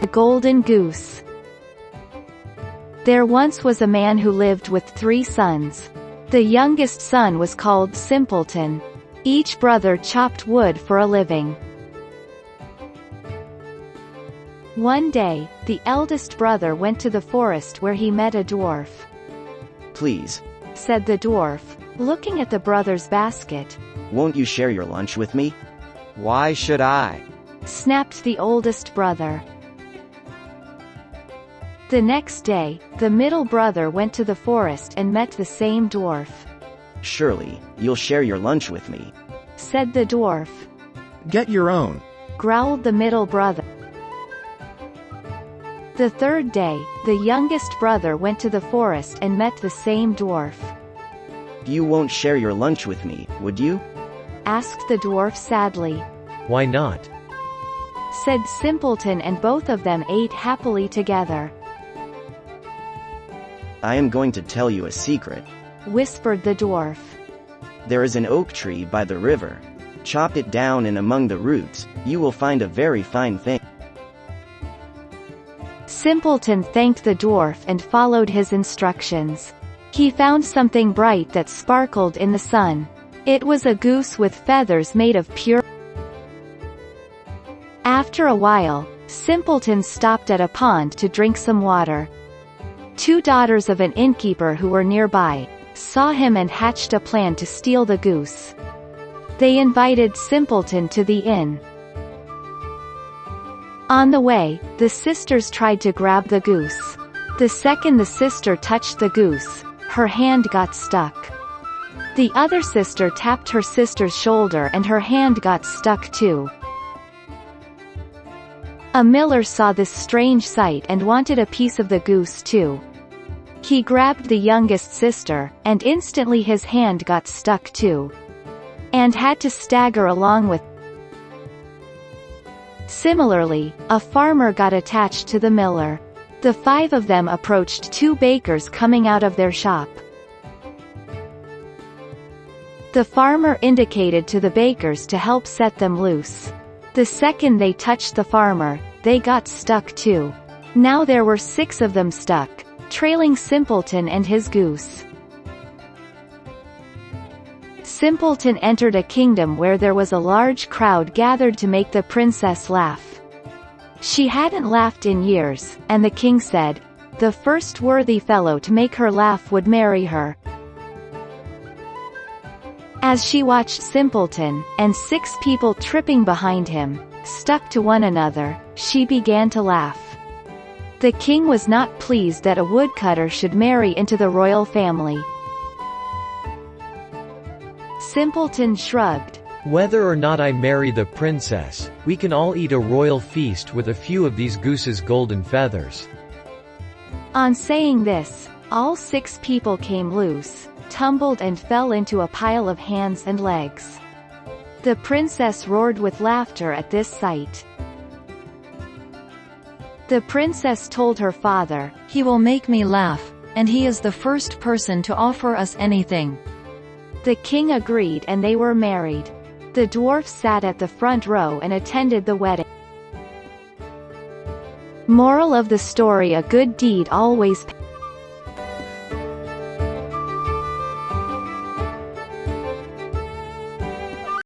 The Golden Goose. There once was a man who lived with 3 sons. The youngest son was called Simpleton. Each brother chopped wood for a living. One day, the eldest brother went to the forest where he met a dwarf. "Please," said the dwarf, looking at the brother's basket. "won't you share your lunch with me?" "Why should I?" snapped the oldest brother. The next day, the middle brother went to the forest and met the same dwarf. "Surely, you'll share your lunch with me," said the dwarf. "Get your own," growled the middle brother. The third day, the youngest brother went to the forest and met the same dwarf. "You won't share your lunch with me, would you?" asked the dwarf sadly. "Why not?" said Simpleton, and both of them ate happily together. "I am going to tell you a secret," whispered the dwarf. "There is an oak tree by the river. Chop it down, and among the roots, you will find a very fine thing." Simpleton thanked the dwarf and followed his instructions. He found something bright that sparkled in the sun. It was a goose with feathers made of pure. After a while, Simpleton stopped at a pond to drink some water. 2 daughters of an innkeeper who were nearby saw him and hatched a plan to steal the goose. They invited Simpleton to the inn. On the way, the sisters tried to grab the goose. The second the sister touched the goose, her hand got stuck. The other sister tapped her sister's shoulder and her hand got stuck too. A miller saw this strange sight and wanted a piece of the goose too. He grabbed the youngest sister, and instantly his hand got stuck too. And had to stagger along with. Similarly, a farmer got attached to the miller. The 5 of them approached 2 bakers coming out of their shop. The farmer indicated to the bakers to help set them loose. The second they touched the farmer, they got stuck too. Now there were 6 of them stuck, trailing Simpleton and his goose. Simpleton entered a kingdom where there was a large crowd gathered to make the princess laugh. She hadn't laughed in years, and the king said, the first worthy fellow to make her laugh would marry her. As she watched Simpleton, and 6 people tripping behind him, stuck to one another, she began to laugh. The king was not pleased that a woodcutter should marry into the royal family. Simpleton shrugged. "Whether or not I marry the princess, we can all eat a royal feast with a few of these goose's golden feathers." On saying this, all 6 people came loose, tumbled and fell into a pile of hands and legs. The princess roared with laughter at this sight. The princess told her father, "He will make me laugh, and he is the first person to offer us anything." The king agreed and they were married. The dwarf sat at the front row and attended the wedding. Moral of the story: a good deed always pays.